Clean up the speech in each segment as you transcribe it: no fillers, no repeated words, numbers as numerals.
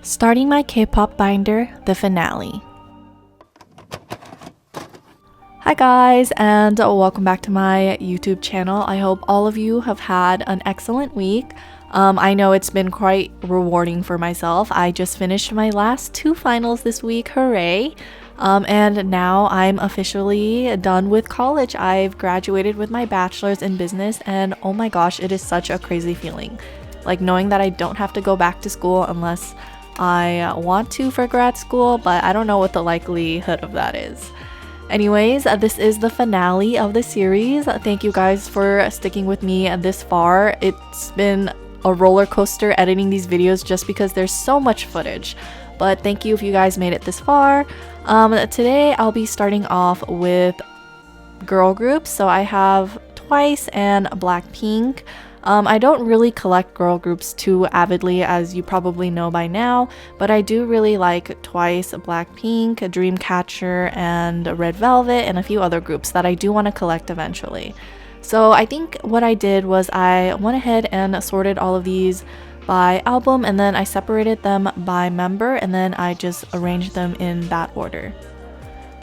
Starting my K-pop binder, the finale. Hi guys, and welcome back to my YouTube channel. I hope all of you have had an excellent week. I know it's been quite rewarding for myself. I just finished my last 2 finals this week, hooray! And now I'm officially done with college. I've graduated with my bachelor's in business, and oh my gosh, it is such a crazy feeling. Like knowing that I don't have to go back to school unless I want to for grad school, but I don't know what the likelihood of that is. Anyways, this is the finale of the series. Thank you guys for sticking with me this far. It's been a roller coaster editing these videos just because there's so much footage. But thank you if you guys made it this far. Today I'll be starting off with girl groups. So I have Twice and Blackpink. I don't really collect girl groups too avidly, as you probably know by now, but I do really like Twice, Blackpink, Dreamcatcher, and Red Velvet, and a few other groups that I do want to collect eventually. So I think what I did was I went ahead and sorted all of these by album, and then I separated them by member, and then I just arranged them in that order.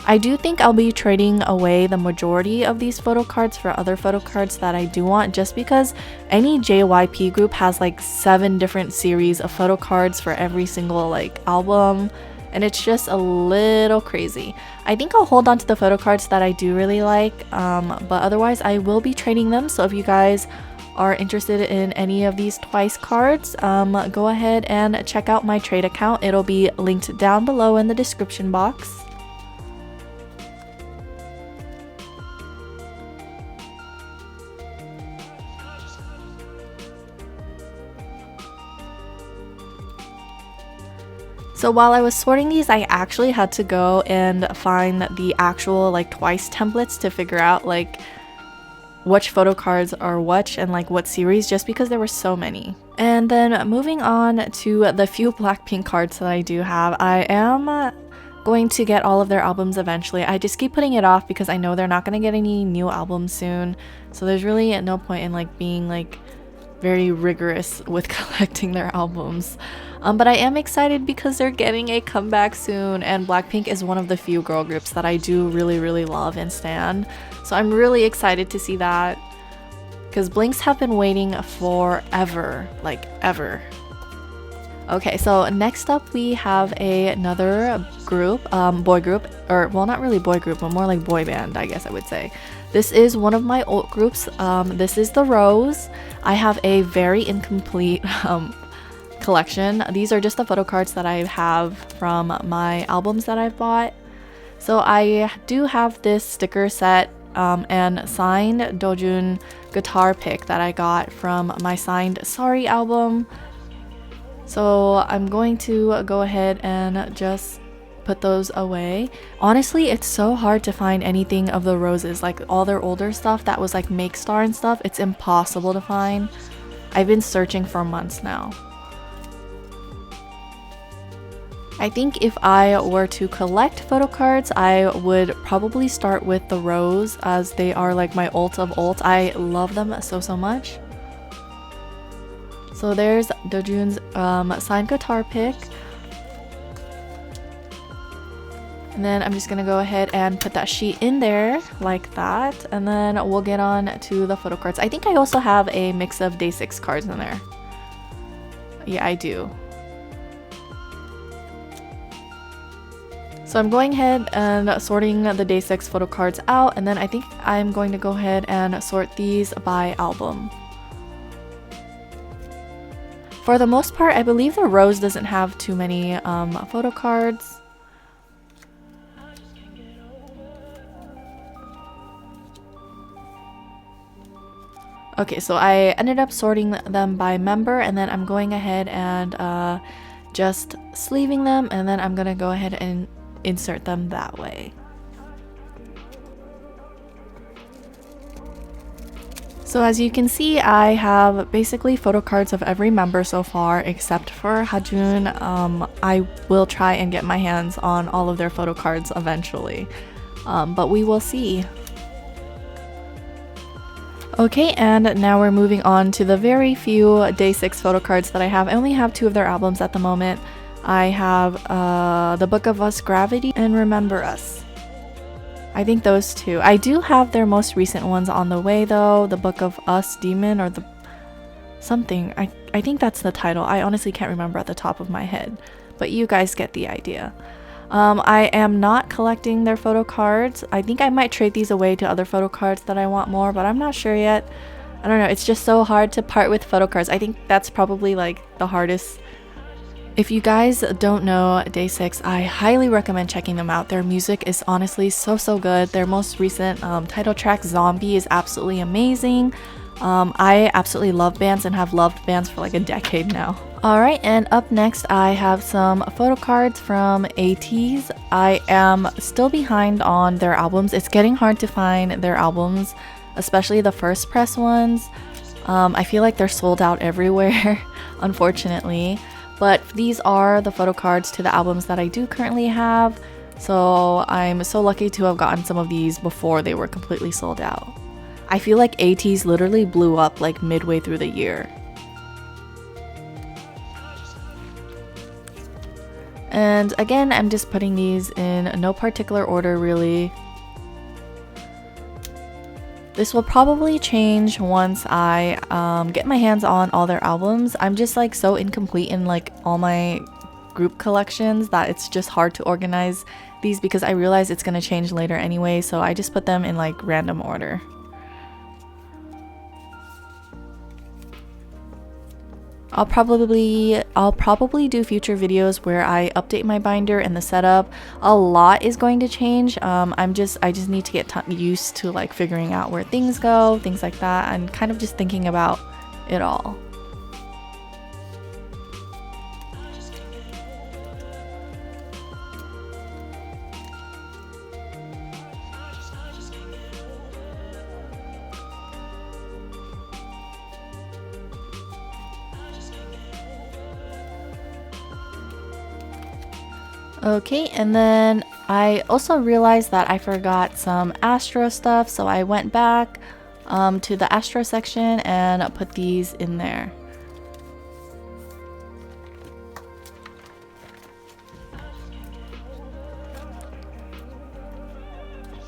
I do think I'll be trading away the majority of these photo cards for other photo cards that I do want, just because any JYP group has like 7 different series of photo cards for every single like album, and it's just a little crazy. I think I'll hold on to the photo cards that I do really like, but otherwise I will be trading them. So if you guys are interested in any of these Twice cards, go ahead and check out my trade account. It'll be linked down below in the description box. So while I was sorting these, I actually had to go and find the actual like Twice templates to figure out like which photo cards are which and like what series, just because there were so many. And then moving on to the few Blackpink cards that I do have, I am going to get all of their albums eventually. I just keep putting it off because I know they're not going to get any new albums soon. So there's really no point in like being like very rigorous with collecting their albums. But I am excited because they're getting a comeback soon, and Blackpink is one of the few girl groups that I do really love and stan. So I'm really excited to see that, because Blinks have been waiting forever, like ever. Okay, so next up we have another group, boy group, or well, not really boy group, but more like boy band, I guess I would say. This is one of my old groups. This is the Rose. I have a very incomplete collection. These are just the photo cards that I have from my albums that I've bought. So I do have this sticker set and signed Dojun guitar pick that I got from my signed Sorry album. So I'm going to go ahead and just put those away. Honestly, it's so hard to find anything of the Roses, like all their older stuff that was like Make Star and stuff. It's impossible to find. I've been searching for months now. I think if I were to collect photo cards, I would probably start with the Rose, as they are like my ult of ult. I love them so much. So there's Dojun's signed guitar pick. And then I'm just gonna go ahead and put that sheet in there like that, and then we'll get on to the photo cards. I think I also have a mix of Day 6 cards in there. Yeah, I do. So I'm going ahead and sorting the Day 6 photo cards out, and then I think I'm going to go ahead and sort these by album. For the most part, I believe the Rose doesn't have too many photo cards. Okay, so I ended up sorting them by member, and then I'm going ahead and just sleeving them, and then I'm gonna go ahead and insert them that way. So as you can see, I have basically photo cards of every member so far except for Hajun. I will try and get my hands on all of their photo cards eventually, but we will see. Okay, and now we're moving on to the very few Day 6 photo cards that I have. I only have 2 of their albums at the moment. I have The Book of Us, Gravity, and Remember Us. I think those two. I do have their most recent ones on the way though. The Book of Us, Demon, or the something. I think that's the title. I honestly can't remember at the top of my head, but you guys get the idea. I am not collecting their photo cards. I think I might trade these away to other photo cards that I want more, but I'm not sure yet. I don't know. It's just so hard to part with photo cards. I think that's probably like the hardest. If you guys don't know Day 6, I highly recommend checking them out. Their music is honestly so good. Their most recent title track, Zombie, is absolutely amazing. I absolutely love bands and have loved bands for like a decade now. Alright, and up next I have some photo cards from Ateez. I am still behind on their albums. It's getting hard to find their albums, especially the first press ones. I feel like they're sold out everywhere, unfortunately. But these are the photo cards to the albums that I do currently have. So I'm so lucky to have gotten some of these before they were completely sold out. I feel like Ateez literally blew up like midway through the year. And again, I'm just putting these in no particular order really. This will probably change once I get my hands on all their albums. I'm just like so incomplete in like all my group collections that it's just hard to organize these because I realize it's going to change later anyway, so I just put them in like random order. I'll probably do future videos where I update my binder and the setup. A lot is going to change. I just need to get used to like figuring out where things go, things like that, and kind of just thinking about it all. Okay, and then I also realized that I forgot some Astro stuff, so I went back to the Astro section and put these in there.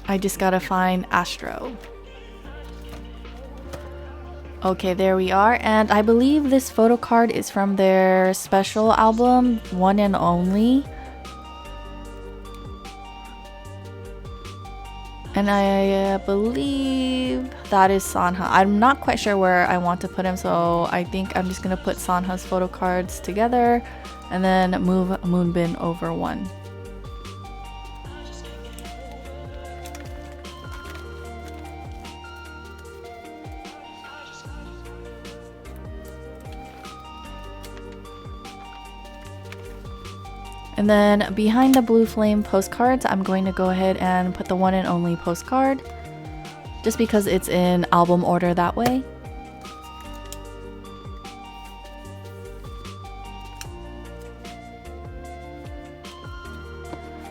I just gotta find Astro. Okay, there we are, and I believe this photo card is from their special album, One and Only. And I believe that is Sanha. I'm not quite sure where I want to put him, so I think I'm just gonna put Sanha's photo cards together and then move Moonbin over one. And then behind the Blue Flame postcards, I'm going to go ahead and put the One and Only postcard, just because it's in album order that way.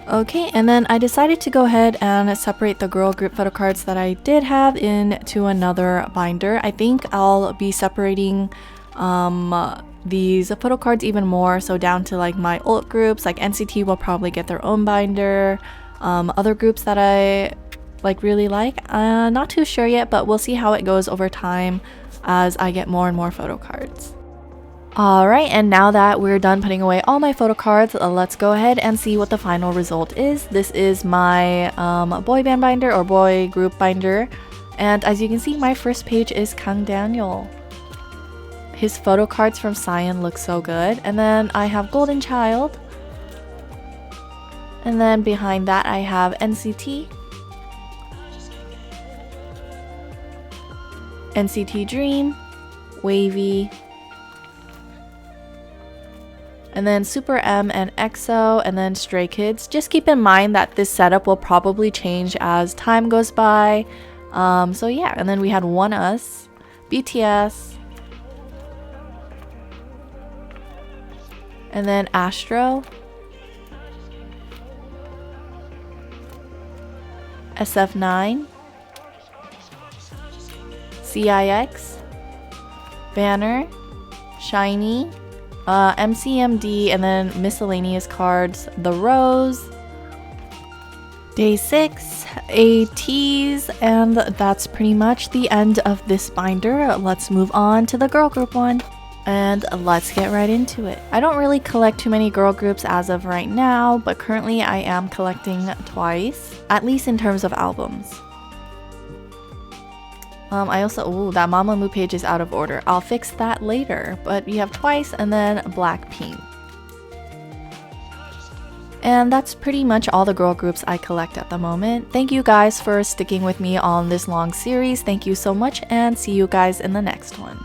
Okay, and then I decided to go ahead and separate the girl group photo cards that I did have into another binder. I think I'll be separating these photo cards even more, so down to like my alt groups. Like NCT will probably get their own binder. Other groups that I really like, not too sure yet, but we'll see how it goes over time as I get more and more photo cards. Alright, and now that we're done putting away all my photo cards, let's go ahead and see what the final result is. This is my boy band binder or boy group binder, and as you can see, my first page is Kang Daniel. His photo cards from Cyan look so good. And then I have Golden Child. And then behind that I have NCT. NCT Dream. Wavy. And then Super M and EXO, and then Stray Kids. Just keep in mind that this setup will probably change as time goes by. So yeah, and then we had One Us, BTS, and then Astro, SF9, CIX, Banner, Shiny, MCMD, and then miscellaneous cards, the Rose. Day 6, Ateez, and that's pretty much the end of this binder. Let's move on to the girl group one. And let's get right into it. I don't really collect too many girl groups as of right now, but currently I am collecting twice, at least in terms of albums. I also, that Mamamoo page is out of order. I'll fix that later, but we have twice and then Blackpink. And that's pretty much all the girl groups I collect at the moment. Thank you guys for sticking with me on this long series. Thank you so much, and see you guys in the next one.